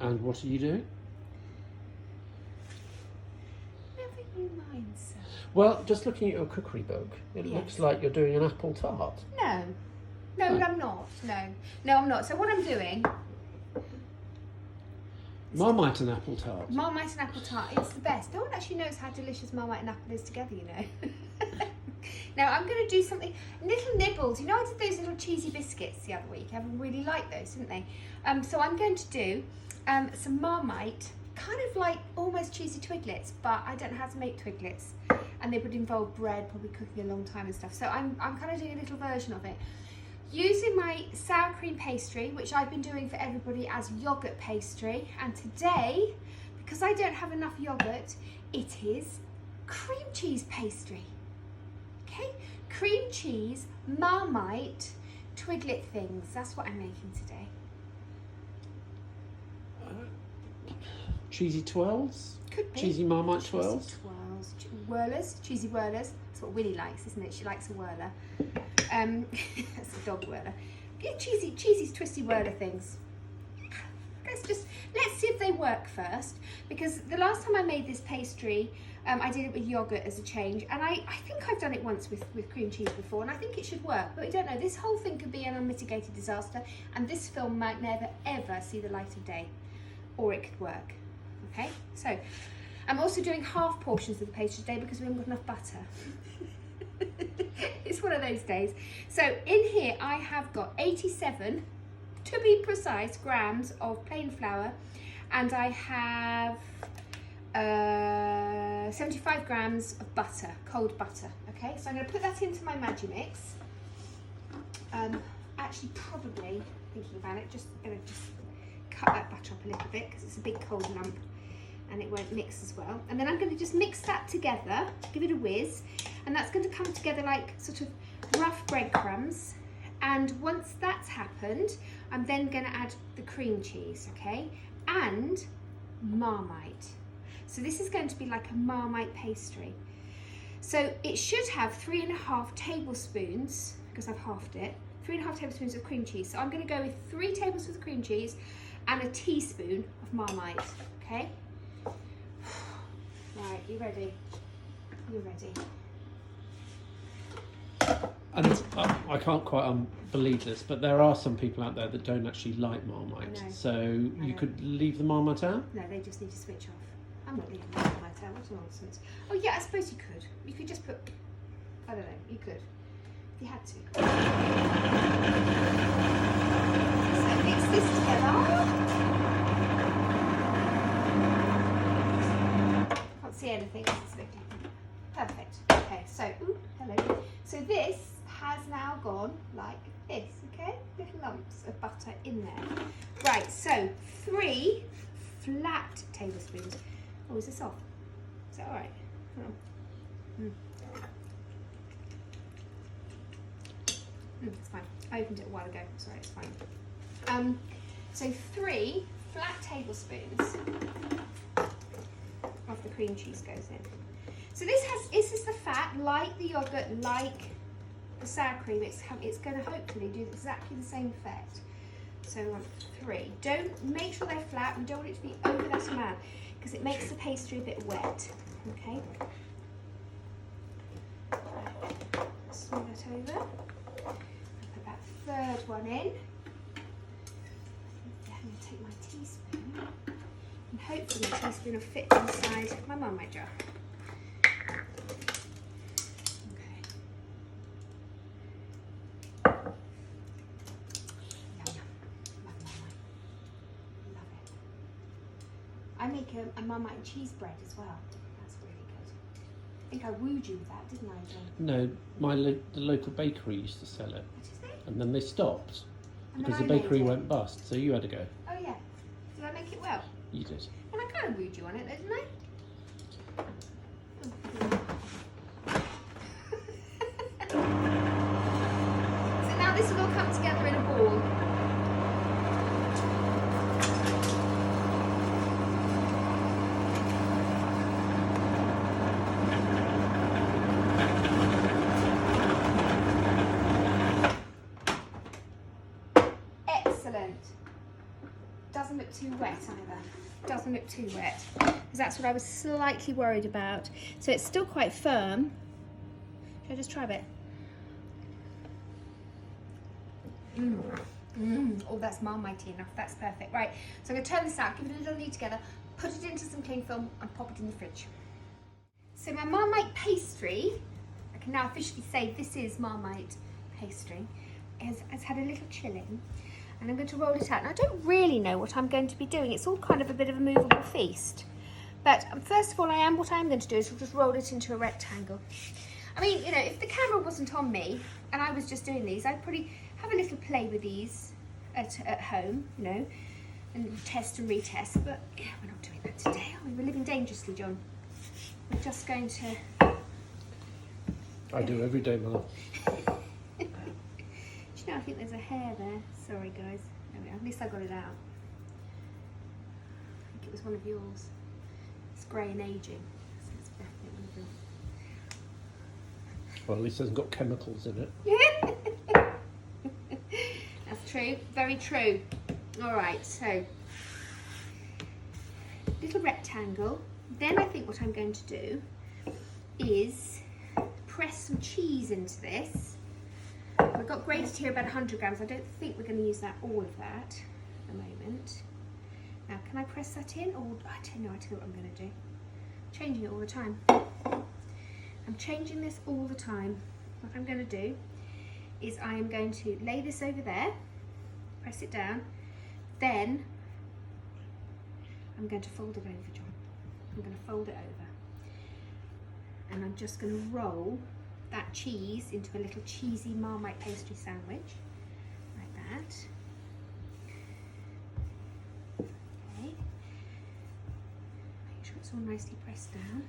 And what are you doing? Never you mind, sir. Well, just looking at your cookery book, it Yes. looks like you're doing an apple tart. No. No, Oh. I'm not. No. No, I'm not. So what I'm doing... Marmite and apple tart. Marmite and apple tart, it's the best. No one actually knows how delicious Marmite and apple is together, you know. Now I'm going to do something, little nibbles. You know, I did those little cheesy biscuits the other week. Everyone really liked those, didn't they? So I'm going to do some Marmite, kind of like almost cheesy twiglets, but I don't know how to make twiglets. And they would involve bread, probably cooking a long time and stuff. So I'm kind of doing a little version of it. Using my sour cream pastry, which I've been doing for everybody as yogurt pastry. And today, because I don't have enough yogurt, it is cream cheese pastry. Okay, cream cheese, Marmite, twiglet things. That's what I'm making today. Cheesy twirls? Could be. Cheesy Marmite Cheesy twirls? twirls. Whirlers, cheesy whirlers. That's what Winnie likes, isn't it? She likes a whirler. That's a dog whirler. Yeah, cheesy, twisty whirler things. Let's see if they work first, because the last time I made this pastry, I did it with yogurt as a change, and I think I've done it once with cream cheese before, and I think it should work, but we don't know. This whole thing could be an unmitigated disaster, and this film might never ever see the light of day, or it could work. Okay, so I'm also doing half portions of the pastry today because we haven't got enough butter. It's one of those days. So in here I have got 87, to be precise, grams of plain flour, and I have 75 grams of butter, cold butter. Okay, so I'm going to put that into my Magimix. Actually, probably thinking about it, just going to cut that butter up a little bit because it's a big cold lump and it won't mix as well. And then I'm going to just mix that together, give it a whiz, and that's going to come together like sort of rough breadcrumbs. And once that's happened, I'm then going to add the cream cheese, okay, and Marmite. So this is going to be like a Marmite pastry. So it should have 3.5 tablespoons, because I've halved it, 3.5 tablespoons of cream cheese. So I'm going to go with 3 tablespoons of cream cheese and a teaspoon of Marmite, okay? Right, you ready? You ready? And I can't quite believe this, but there are some people out there that don't actually like Marmite. I know. So you could leave the Marmite out? No, they just need to switch off. I'm not leaving Marmite out, what nonsense. Oh yeah, I suppose you could. You could just put, I don't know, you could. If you had to. So mix this together. Can't see anything, it's a bit perfect. Okay, so, ooh, hello. So this has now gone like this, okay? Little lumps of butter in there. Right, so 3 flat tablespoons. Oh, is this off? Is that all right? It's fine. I opened it a while ago. Sorry, it's fine. So 3 flat tablespoons of the cream cheese goes in. So this is the fat, like the yogurt, like the sour cream. It's going to hopefully do exactly the same effect. So 3. Don't make sure they're flat. We don't want it to be over that amount because it makes the pastry a bit wet. Okay. Smooth that over. Put that third one in. I'm going to take my teaspoon, and hopefully the teaspoon will fit inside my Marmite jar. I make a Marmite and cheese bread as well. That's really good. I think I wooed you with that, didn't I, John? No, the local bakery used to sell it. What is it? And then they stopped And because then the I made bakery it. went bust, so you had to go. Oh yeah. Did I make it well? You did. And I kind of wooed you on it, though, didn't I? So now this will all come together in a ball. doesn't look too wet either. Doesn't look too wet, because that's what I was slightly worried about. So it's still quite firm. Should I just try a bit? Oh, that's Marmite enough. That's perfect. Right, so I'm going to turn this out, give it a little knead together, put it into some cling film and pop it in the fridge. So my Marmite pastry, I can now officially say this is Marmite pastry, has had a little chilling, and I'm going to roll it out. Now I don't really know what I'm going to be doing. It's all kind of a bit of a movable feast. But first of all, what I am going to do is just roll it into a rectangle. I mean, you know, if the camera wasn't on me and I was just doing these, I'd probably have a little play with these at home, you know, and test and retest. But yeah, we're not doing that today, are we? We're living dangerously, John. We're just going to... I do every day, Mum. Do you know, I think there's a hair there. Sorry, guys. There we are. At least I got it out. I think it was one of yours. It's grey and ageing. So it's definitely one of yours. Well, at least it hasn't got chemicals in it. That's true. Very true. All right, so little rectangle. Then I think what I'm going to do is press some cheese into this. We've got grated here about 100 grams. I don't think we're going to use all of that at the moment. Now, can I press that in? Or I don't know. I tell you what I'm going to do. Changing it all the time. I'm changing this all the time. What I'm going to do is I am going to lay this over there, press it down, then I'm going to fold it over, John. I'm going to fold it over. And I'm just going to roll that cheese into a little cheesy Marmite pastry sandwich, like that. Okay. Make sure it's all nicely pressed down.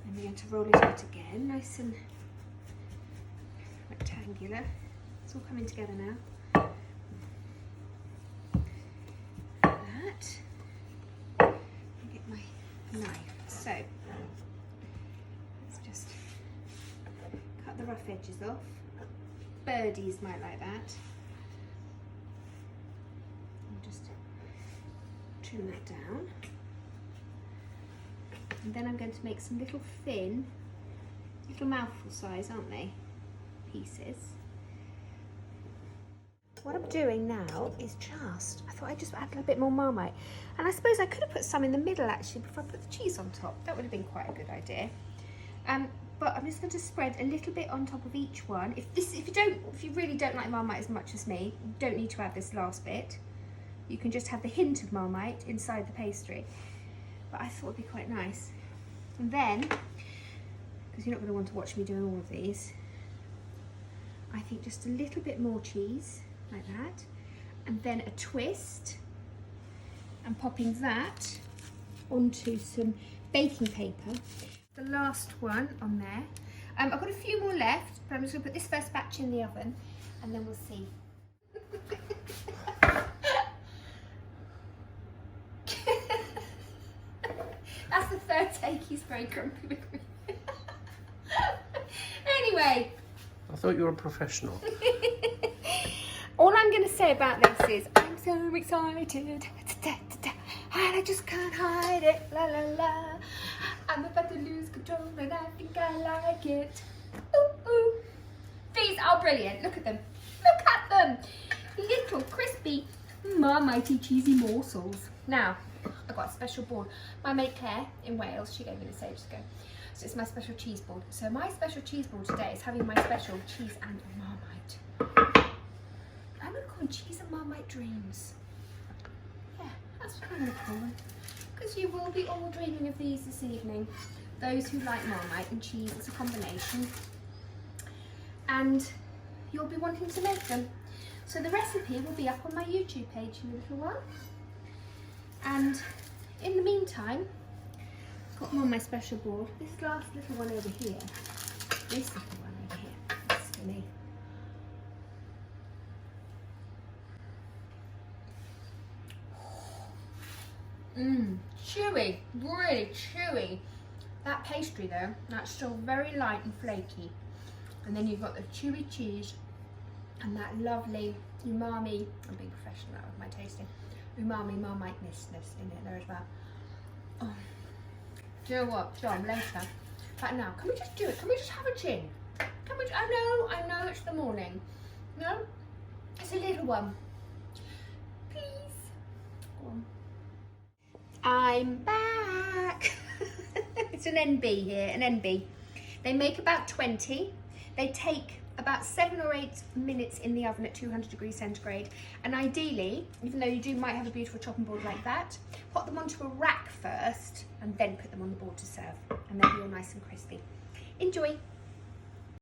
And we're going to roll it out again, nice and rectangular. It's all coming together now. Like that. And get my knife. So let's just cut the rough edges off. Birdies might like that. And just trim that down. And then I'm going to make some little thin, little mouthful size, aren't they, pieces. What I'm doing now is I thought I'd just add a little bit more Marmite. And I suppose I could have put some in the middle actually before I put the cheese on top. That would have been quite a good idea. But I'm just going to spread a little bit on top of each one. If you really don't like Marmite as much as me, you don't need to add this last bit. You can just have the hint of Marmite inside the pastry. But I thought it'd be quite nice. And then, because you're not going to want to watch me doing all of these, I think just a little bit more cheese, like that, and then a twist, and popping that onto some baking paper. The last one on there. I've got a few more left, but I'm just going to put this first batch in the oven, and then we'll see. That's the third take. He's very grumpy with me. Anyway. I thought you were a professional. All I'm going to say about this is I'm so excited. And I just can't hide it. La la la. I'm about to lose control and I think I like it. Ooh, ooh. These are brilliant. Look at them. Look at them. Little crispy Marmite cheesy morsels. Now, I got a special board. My mate Claire in Wales, she gave me this ages ago. So it's my special cheese board. So my special cheese board today is having my special cheese and Marmite. I'm going to call them cheese and Marmite dreams. Yeah, that's what I'm going to call them. Because you will be all dreaming of these this evening. Those who like Marmite and cheese as a combination. And you'll be wanting to make them. So the recipe will be up on my YouTube page in a little while. And in the meantime, I've got them on my special board. This last little one over here. This little one over here. That's for me. Chewy, really chewy. That pastry though, that's still very light and flaky. And then you've got the chewy cheese And that lovely umami, I'm being professional now with my tasting, umami Marmite-ness in it there as well. Oh. Do you know what, John, later, but now, can we just do it? Can we just have a gin? Can we, I know it's the morning. No? It's a little one. Please. Go on. I'm back. It's an NB here, an NB. They make about 20. They take about 7 or 8 minutes in the oven at 200 degrees centigrade. And ideally, even though you might have a beautiful chopping board like that, put them onto a rack first and then put them on the board to serve. And they'll be all nice and crispy. Enjoy.